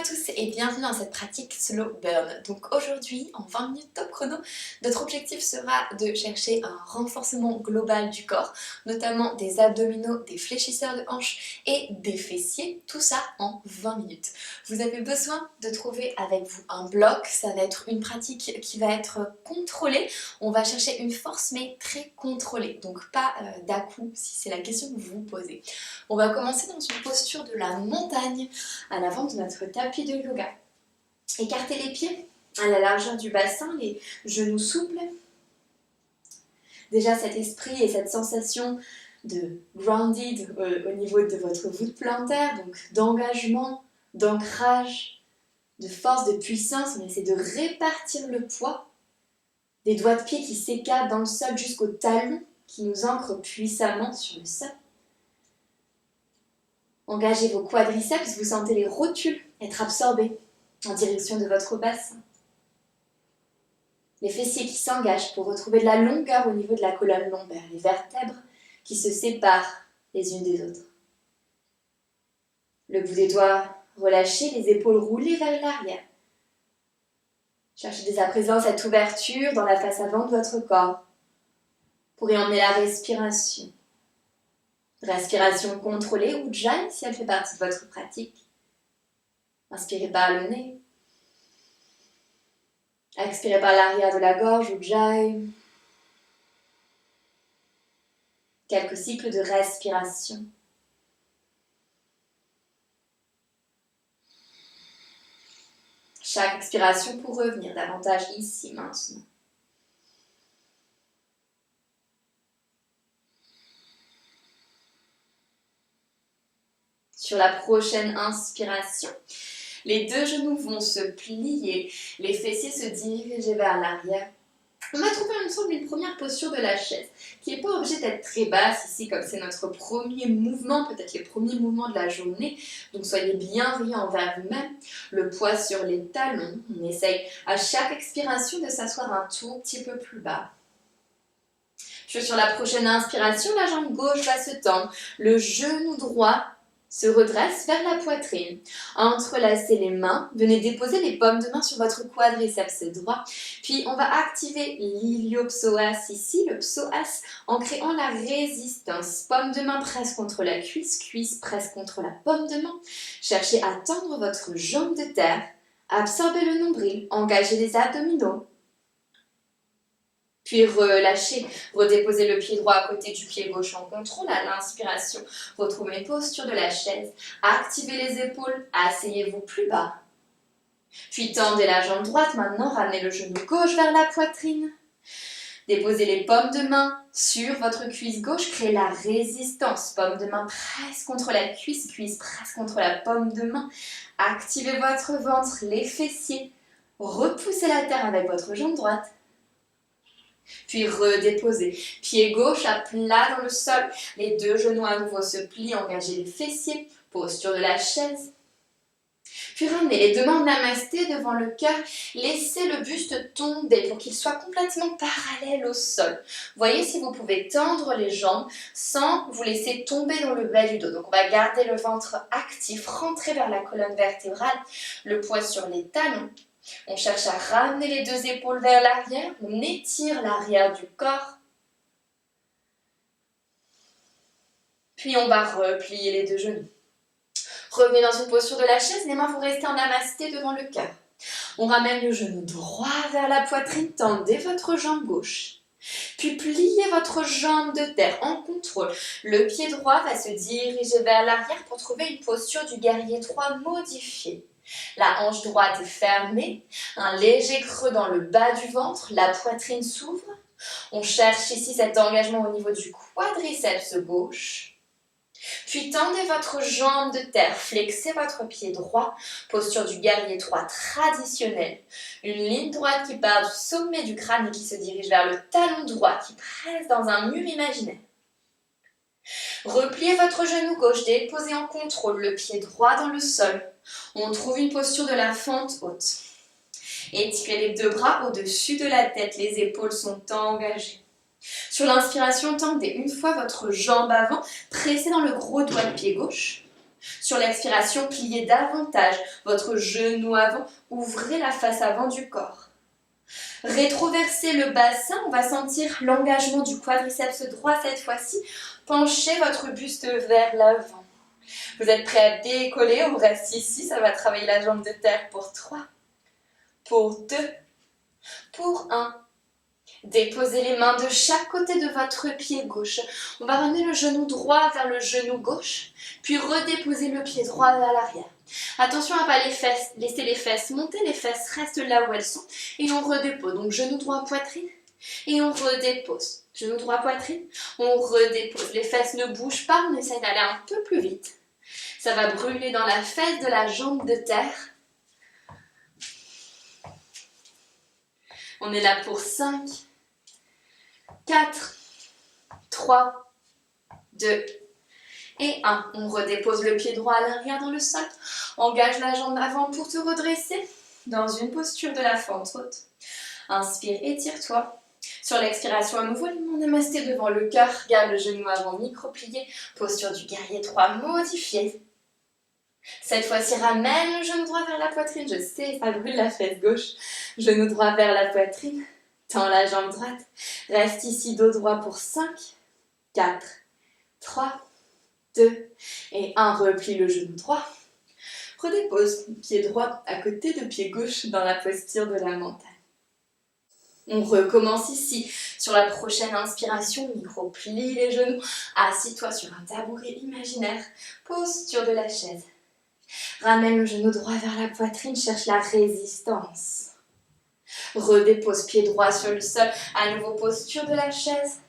tous et bienvenue dans cette pratique Slow Burn. Donc aujourd'hui, en 20 minutes top chrono, notre objectif sera de chercher un renforcement global du corps, notamment des abdominaux, des fléchisseurs de hanches et des fessiers, tout ça en 20 minutes. Vous avez besoin de trouver avec vous un bloc, ça va être une pratique qui va être contrôlée. On va chercher une force mais très contrôlée, donc pas d'à-coup si c'est la question que vous vous posez. On va commencer dans une posture de la montagne à l'avant de notre tapis de yoga. Écartez les pieds à la largeur du bassin, les genoux souples. Déjà cet esprit et cette sensation de grounded au niveau de votre voûte plantaire, donc d'engagement, d'ancrage, de force, de puissance. On essaie de répartir le poids des doigts de pied qui s'écartent dans le sol jusqu'au talon qui nous ancrent puissamment sur le sol. Engagez vos quadriceps, vous sentez les rotules être absorbés en direction de votre bassin. Les fessiers qui s'engagent pour retrouver de la longueur au niveau de la colonne lombaire, les vertèbres qui se séparent les unes des autres. Le bout des doigts relâché, les épaules roulées vers l'arrière. Cherchez dès à présent cette ouverture dans la face avant de votre corps pour y emmener la respiration. Respiration contrôlée, Ujjayi, si elle fait partie de votre pratique. Inspirez par le nez. Expirez par l'arrière de la gorge, Ujjayi. Quelques cycles de respiration. Chaque expiration pour revenir davantage ici, maintenant. Sur la prochaine inspiration, les deux genoux vont se plier, les fessiers se diriger vers l'arrière. On va trouver ensemble une première posture de la chaise, qui n'est pas obligée d'être très basse ici, comme c'est notre premier mouvement, peut-être les premiers mouvements de la journée. Donc soyez bienveillants envers vous-même. Le poids sur les talons, on essaye à chaque expiration de s'asseoir un tout petit peu plus bas. Puis sur la prochaine inspiration, la jambe gauche va se tendre, le genou droit se redresse vers la poitrine. Entrelacez les mains, venez déposer les paumes de main sur votre quadriceps droit. Puis on va activer l'iliopsoas ici, le psoas, en créant la résistance. Paume de main presse contre la cuisse, cuisse presse contre la paume de main. Cherchez à tendre votre jambe de terre, absorbez le nombril, engagez les abdominaux. Puis relâchez, redéposez le pied droit à côté du pied gauche en contrôle à l'inspiration. Retrouvez une posture de la chaise. Activez les épaules, asseyez-vous plus bas. Puis tendez la jambe droite, maintenant ramenez le genou gauche vers la poitrine. Déposez les paumes de main sur votre cuisse gauche, créez la résistance. Paume de main presse contre la cuisse, cuisse presse contre la paume de main. Activez votre ventre, les fessiers. Repoussez la terre avec votre jambe droite. Puis redéposez. Pied gauche à plat dans le sol. Les deux genoux à nouveau se plient, engagez les fessiers. Posture de la chaise. Puis ramenez les deux mains en namasté devant le cœur. Laissez le buste tomber pour qu'il soit complètement parallèle au sol. Voyez si vous pouvez tendre les jambes sans vous laisser tomber dans le bas du dos. Donc on va garder le ventre actif, rentrer vers la colonne vertébrale, le poids sur les talons. On cherche à ramener les deux épaules vers l'arrière, on étire l'arrière du corps. Puis on va replier les deux genoux. Revenez dans une posture de la chaise, les mains vont rester en namasté devant le cœur. On ramène le genou droit vers la poitrine, tendez votre jambe gauche. Puis pliez votre jambe de terre en contrôle. Le pied droit va se diriger vers l'arrière pour trouver une posture du guerrier 3 modifiée. La hanche droite est fermée, un léger creux dans le bas du ventre, la poitrine s'ouvre. On cherche ici cet engagement au niveau du quadriceps gauche. Puis tendez votre jambe de terre, flexez votre pied droit, posture du guerrier 3 traditionnel. Une ligne droite qui part du sommet du crâne et qui se dirige vers le talon droit qui presse dans un mur imaginaire. Repliez votre genou gauche, déposez en contrôle le pied droit dans le sol. On trouve une posture de la fente haute. Étirez les deux bras au-dessus de la tête, les épaules sont engagées. Sur l'inspiration, tendez une fois votre jambe avant, pressez dans le gros doigt de pied gauche. Sur l'expiration, pliez davantage votre genou avant, ouvrez la face avant du corps. Rétroversez le bassin, on va sentir l'engagement du quadriceps droit cette fois-ci. Penchez votre buste vers l'avant. Vous êtes prêt à décoller, on reste ici, ça va travailler la jambe de terre pour 3, pour 2, pour 1. Déposez les mains de chaque côté de votre pied gauche. On va ramener le genou droit vers le genou gauche, puis redéposer le pied droit vers l'arrière. Attention à ne pas laisser les fesses monter, les fesses restent là où elles sont. Et on redépose, donc genou droit, poitrine, et on redépose. Genou droit, poitrine, on redépose. Les fesses ne bougent pas, on essaie d'aller un peu plus vite. Ça va brûler dans la fesse de la jambe de terre. On est là pour 5, 4, 3, 2 et 1. On redépose le pied droit à l'arrière dans le sol. Engage la jambe avant pour te redresser dans une posture de la fente haute. Inspire, étire-toi. Sur l'expiration, à nouveau, les mains namasté devant le cœur. Garde le genou avant, micro-plié. Posture du guerrier 3 modifiée. Cette fois-ci, ramène le genou droit vers la poitrine. Je sais, ça brûle la fesse gauche. Genou droit vers la poitrine. Tends la jambe droite. Reste ici, dos droit pour 5, 4, 3, 2 et 1. Replie le genou droit. Redépose pied droit à côté de pied gauche dans la posture de la montagne. On recommence ici. Sur la prochaine inspiration, micro-plie les genoux. Assis-toi sur un tabouret imaginaire. Posture de la chaise. Ramène le genou droit vers la poitrine, cherche la résistance. Redépose pied droit sur le sol, à nouveau posture de la chaise.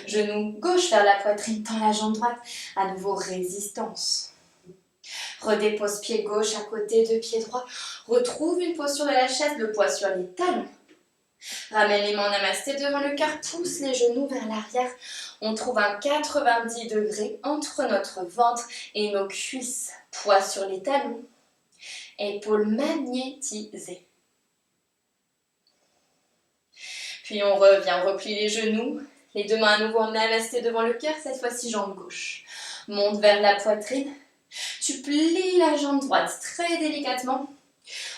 Genou gauche vers la poitrine, tends la jambe droite, à nouveau résistance. Redépose pied gauche à côté de pied droit, retrouve une posture de la chaise, le poids sur les talons. Ramène les mains en namasté devant le cœur, pousse les genoux vers l'arrière. On trouve un 90 degrés entre notre ventre et nos cuisses. Poids sur les talons, épaules magnétisées. Puis on revient, on replie les genoux, les deux mains à nouveau en namasté devant le cœur, cette fois-ci jambe gauche. Monte vers la poitrine, tu plies la jambe droite très délicatement.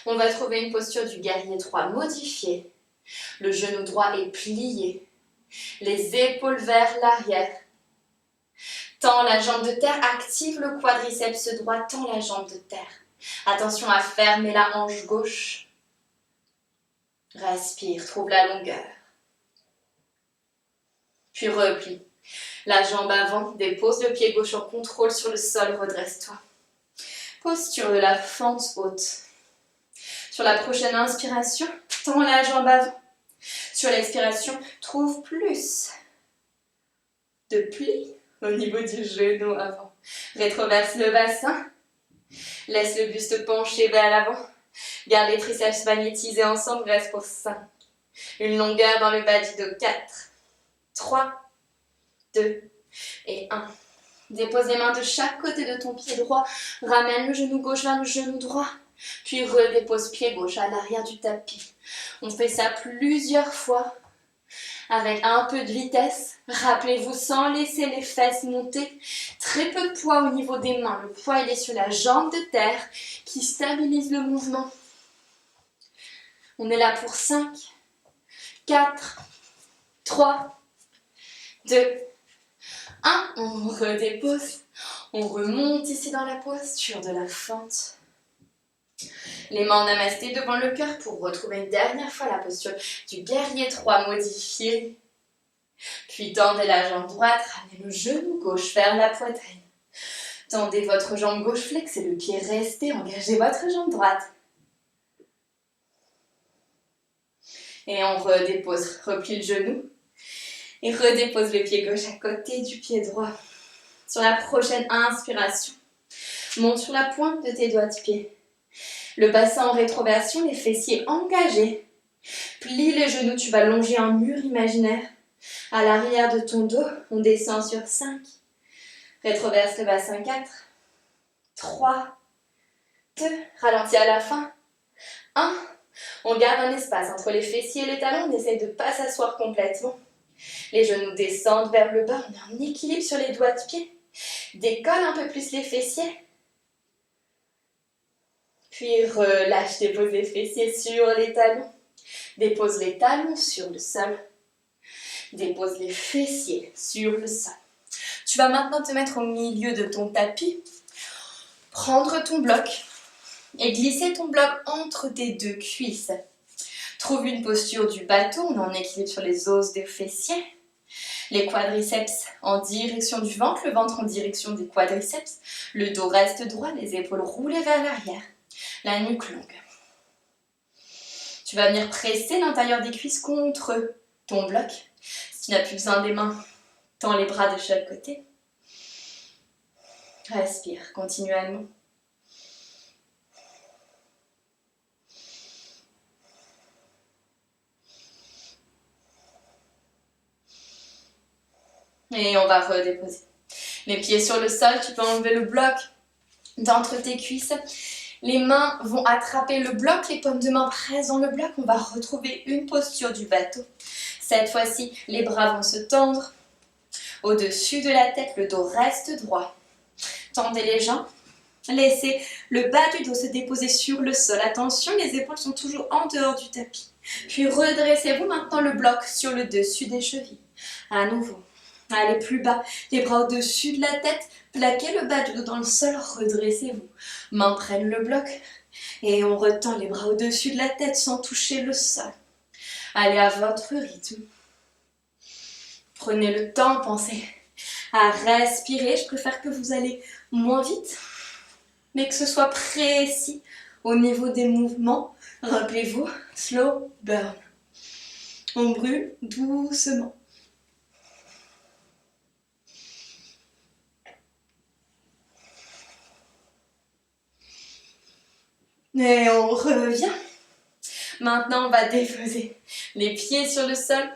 On va trouver une posture du guerrier 3 modifiée. Le genou droit est plié, les épaules vers l'arrière. Tends la jambe de terre, active le quadriceps droit, tends la jambe de terre. Attention à fermer la hanche gauche. Respire, trouve la longueur. Puis replie. La jambe avant, dépose le pied gauche en contrôle sur le sol, redresse-toi. Posture de la fente haute. Sur la prochaine inspiration, tends la jambe avant. Sur l'expiration, trouve plus de plis au niveau du genou avant. Rétroverse le bassin. Laisse le buste pencher vers l'avant. Garde les triceps magnétisés ensemble. Reste pour 5. Une longueur dans le bas du dos. 4, 3, 2 et 1. Dépose les mains de chaque côté de ton pied droit. Ramène le genou gauche vers le genou droit. Puis redépose pied gauche à l'arrière du tapis. On fait ça plusieurs fois. Avec un peu de vitesse, rappelez-vous sans laisser les fesses monter, très peu de poids au niveau des mains, le poids il est sur la jambe de terre qui stabilise le mouvement. On est là pour 5, 4, 3, 2, 1, on redépose, on remonte ici dans la posture de la fente. Les mains en namasté devant le cœur pour retrouver une dernière fois la posture du guerrier 3 modifié. Puis tendez la jambe droite, ramenez le genou gauche vers la poitrine. Tendez votre jambe gauche, flexez le pied, restez, engagez votre jambe droite. Et on redépose, replie le genou. Et redépose le pied gauche à côté du pied droit. Sur la prochaine inspiration, monte sur la pointe de tes doigts de pied. Le bassin en rétroversion, les fessiers engagés. Plie les genoux, tu vas longer un mur imaginaire. À l'arrière de ton dos, on descend sur 5. Rétroverse le bassin 4, 3, 2, ralentis à la fin. 1, on garde un espace entre les fessiers et les talons, on essaye de ne pas s'asseoir complètement. Les genoux descendent vers le bas, on est en équilibre sur les doigts de pied. Décolle un peu plus les fessiers. Puis relâche, dépose les fessiers sur les talons. Dépose les talons sur le sol. Dépose les fessiers sur le sol. Tu vas maintenant te mettre au milieu de ton tapis. Prendre ton bloc et glisser ton bloc entre tes deux cuisses. Trouve une posture du bateau, on est en équilibre sur les os des fessiers. Les quadriceps en direction du ventre, le ventre en direction des quadriceps. Le dos reste droit, les épaules roulées vers l'arrière. La nuque longue. Tu vas venir presser l'intérieur des cuisses contre ton bloc. Si tu n'as plus besoin des mains, tends les bras de chaque côté. Respire continuellement. Et on va redéposer. Les pieds sur le sol, tu peux enlever le bloc d'entre tes cuisses. Les mains vont attraper le bloc, les paumes de main presses dans le bloc. On va retrouver une posture du bateau. Cette fois-ci, les bras vont se tendre au-dessus de la tête. Le dos reste droit. Tendez les jambes. Laissez le bas du dos se déposer sur le sol. Attention, les épaules sont toujours en dehors du tapis. Puis redressez-vous maintenant le bloc sur le dessus des chevilles. À nouveau. Allez plus bas, les bras au-dessus de la tête, plaquez le bas du dos dans le sol, redressez-vous. Mains prennent le bloc et on retend les bras au-dessus de la tête sans toucher le sol. Allez à votre rythme. Prenez le temps, pensez à respirer. Je préfère que vous allez moins vite, mais que ce soit précis au niveau des mouvements. Rappelez-vous, slow burn. On brûle doucement. Et on revient. Maintenant, on va déposer les pieds sur le sol.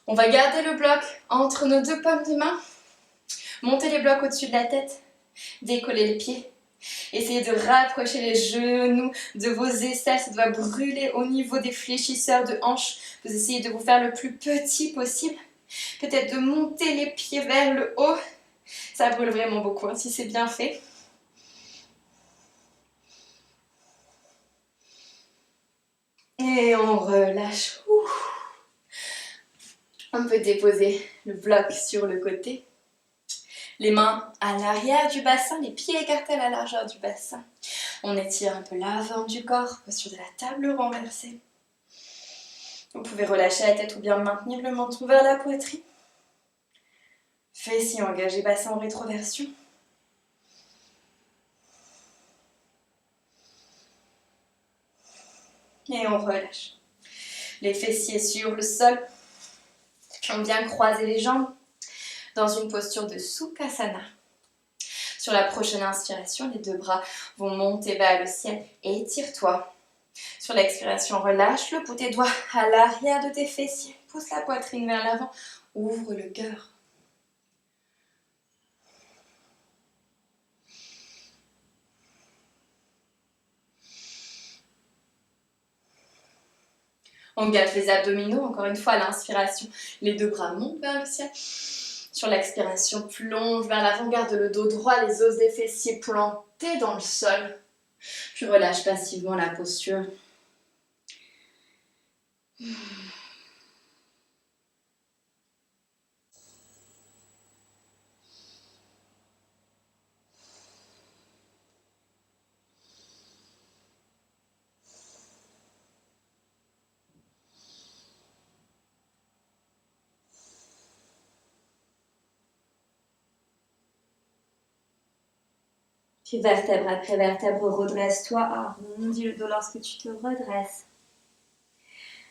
On va garder le bloc entre nos deux paumes de main. Montez les blocs au-dessus de la tête. Décollez les pieds. Essayez de rapprocher les genoux de vos aisselles. Ça doit brûler au niveau des fléchisseurs de hanches. Vous essayez de vous faire le plus petit possible. Peut-être de monter les pieds vers le haut. Ça brûle vraiment beaucoup, hein, si c'est bien fait. Et on relâche. On peut déposer le bloc sur le côté. Les mains à l'arrière du bassin, les pieds écartés à la largeur du bassin. On étire un peu l'avant du corps, posture de la table renversée. Vous pouvez relâcher la tête ou bien maintenir le menton vers la poitrine. Fessiers engagés, bassin en rétroversion. Et on relâche. Les fessiers sur le sol. On vient croiser les jambes dans une posture de Sukhasana. Sur la prochaine inspiration, les deux bras vont monter vers le ciel. Étire-toi. Sur l'expiration, relâche le bout des doigts à l'arrière de tes fessiers. Pousse la poitrine vers l'avant. Ouvre le cœur. On gâte les abdominaux, encore une fois à l'inspiration, les deux bras montent vers le ciel. Sur l'expiration, plonge vers l'avant, garde le dos droit, les os des fessiers plantés dans le sol. Puis relâche passivement la posture. Puis vertèbre après vertèbre, redresse-toi, arrondis le dos lorsque tu te redresses.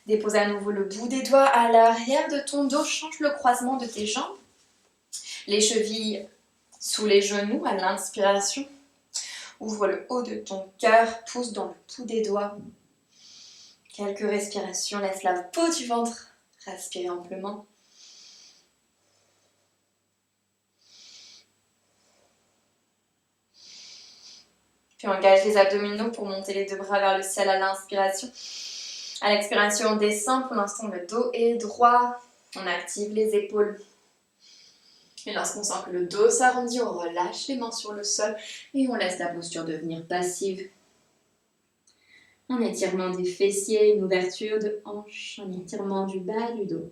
Dépose à nouveau le bout des doigts à l'arrière de ton dos, change le croisement de tes jambes. Les chevilles sous les genoux à l'inspiration. Ouvre le haut de ton cœur, pousse dans le bout des doigts. Quelques respirations, laisse la peau du ventre respirer amplement. Puis engage les abdominaux pour monter les deux bras vers le ciel à l'inspiration. À l'expiration, on descend. Pour l'instant, le dos est droit. On active les épaules. Et lorsqu'on sent que le dos s'arrondit, on relâche les mains sur le sol et on laisse la posture devenir passive. Un étirement des fessiers, une ouverture de hanche, un étirement du bas du dos.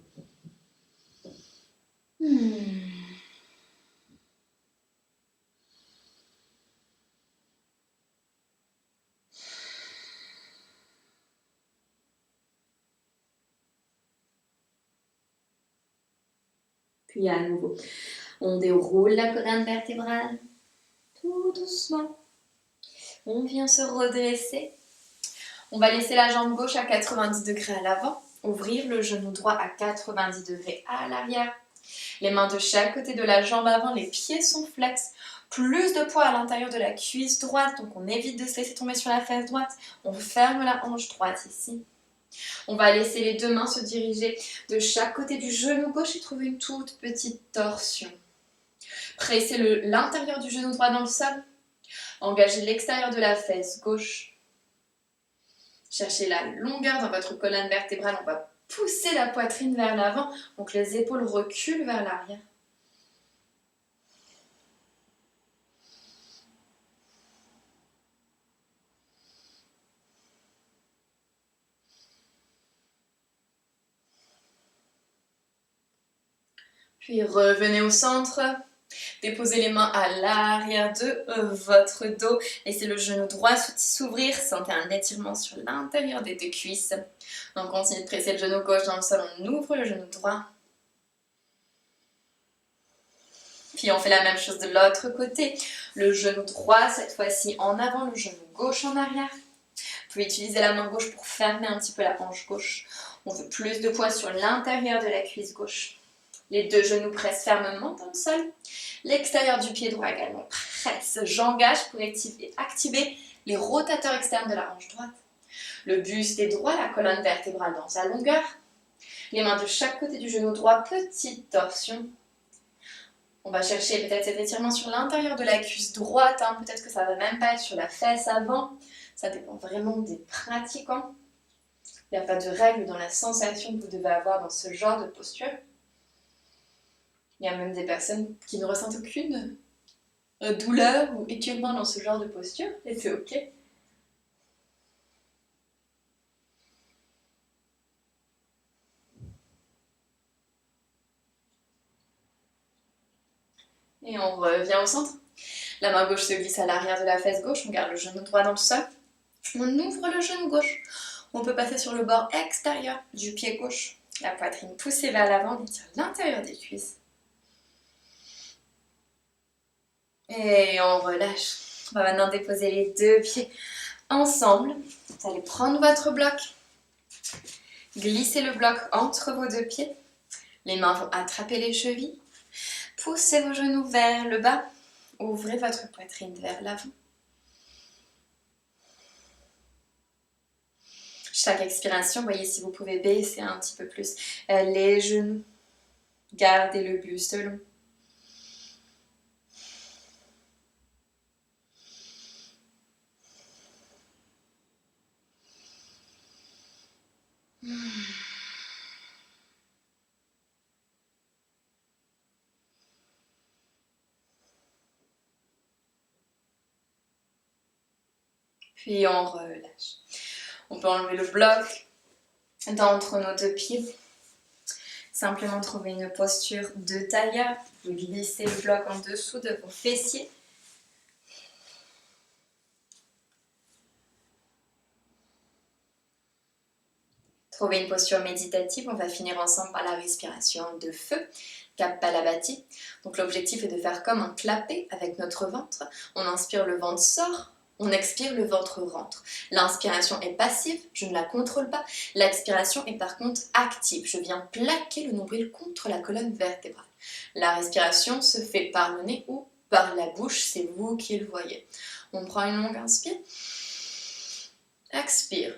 Puis à nouveau, on déroule la colonne vertébrale, tout doucement. On vient se redresser. On va laisser la jambe gauche à 90 degrés à l'avant, ouvrir le genou droit à 90 degrés à l'arrière. Les mains de chaque côté de la jambe avant, les pieds sont flex. Plus de poids à l'intérieur de la cuisse droite, donc on évite de se laisser tomber sur la fesse droite. On ferme la hanche droite ici. On va laisser les deux mains se diriger de chaque côté du genou gauche et trouver une toute petite torsion. Pressez l'intérieur du genou droit dans le sol. Engagez l'extérieur de la fesse gauche. Cherchez la longueur dans votre colonne vertébrale. On va pousser la poitrine vers l'avant, donc les épaules reculent vers l'arrière. Puis revenez au centre. Déposez les mains à l'arrière de votre dos. Laissez le genou droit s'ouvrir. Sentez un étirement sur l'intérieur des deux cuisses. Donc continuez de presser le genou gauche dans le sol. On ouvre le genou droit. Puis on fait la même chose de l'autre côté. Le genou droit cette fois-ci en avant, le genou gauche en arrière. Vous pouvez utiliser la main gauche pour fermer un petit peu la hanche gauche. On veut plus de poids sur l'intérieur de la cuisse gauche. Les deux genoux pressent fermement dans le sol. L'extérieur du pied droit également presse. J'engage pour activer les rotateurs externes de la hanche droite. Le buste est droit, la colonne vertébrale dans sa longueur. Les mains de chaque côté du genou droit, petite torsion. On va chercher peut-être cet étirement sur l'intérieur de la cuisse droite. Peut-être que ça ne va même pas être sur la fesse avant. Ça dépend vraiment des pratiquants. Il n'y a pas de règle dans la sensation que vous devez avoir dans ce genre de posture. Il y a même des personnes qui ne ressentent aucune douleur ou étiolement dans ce genre de posture, et c'est ok. Et on revient au centre. La main gauche se glisse à l'arrière de la fesse gauche, on garde le genou droit dans le sol. On ouvre le genou gauche. On peut passer sur le bord extérieur du pied gauche. La poitrine poussée vers l'avant, on étire l'intérieur des cuisses. Et on relâche. On va maintenant déposer les deux pieds ensemble. Vous allez prendre votre bloc. Glissez le bloc entre vos deux pieds. Les mains vont attraper les chevilles. Poussez vos genoux vers le bas. Ouvrez votre poitrine vers l'avant. Chaque expiration, voyez si vous pouvez baisser un petit peu plus les genoux. Gardez le buste long. Puis on relâche. On peut enlever le bloc d'entre nos deux pieds. Simplement trouver une posture de tailleur. Vous pouvez glisser le bloc en dessous de vos fessiers. Trouvez une posture méditative. On va finir ensemble par la respiration de feu, Kapalabhati. Donc l'objectif est de faire comme un clapet avec notre ventre. On inspire, le ventre sort. On expire, le ventre rentre. L'inspiration est passive, je ne la contrôle pas. L'expiration est par contre active. Je viens plaquer le nombril contre la colonne vertébrale. La respiration se fait par le nez ou par la bouche, c'est vous qui le voyez. On prend une longue inspire. Expire.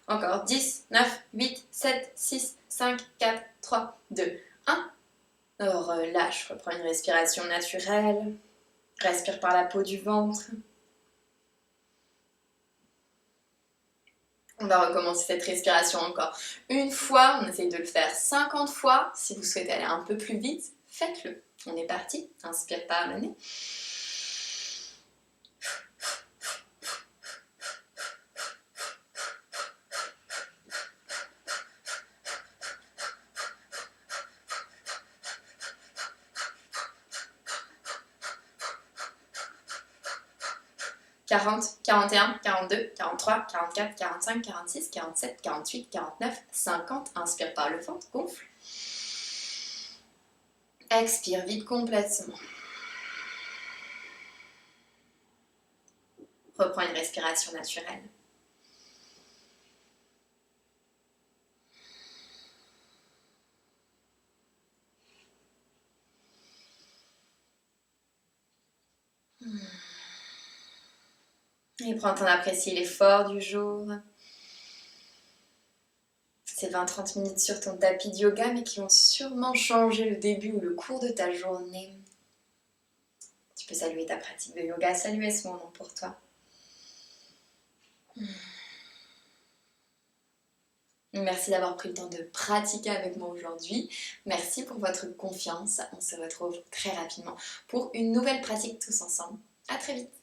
Encore 10, 9, 8, 7, 6, 5, 4, 3, 2, 1. Relâche, reprends une respiration naturelle. Respire par la peau du ventre. On va recommencer cette respiration encore une fois. On essaye de le faire 50 fois. Si vous souhaitez aller un peu plus vite, faites-le. On est parti. Inspire par le nez. 40, 41, 42, 43, 44, 45, 46, 47, 48, 49, 50. Inspire par le ventre, gonfle. Expire, vide complètement. Reprends une respiration naturelle. Et prends le temps d'apprécier l'effort du jour. Ces 20-30 minutes sur ton tapis de yoga, mais qui vont sûrement changer le début ou le cours de ta journée. Tu peux saluer ta pratique de yoga, saluer ce moment pour toi. Merci d'avoir pris le temps de pratiquer avec moi aujourd'hui. Merci pour votre confiance. On se retrouve très rapidement pour une nouvelle pratique tous ensemble. À très vite.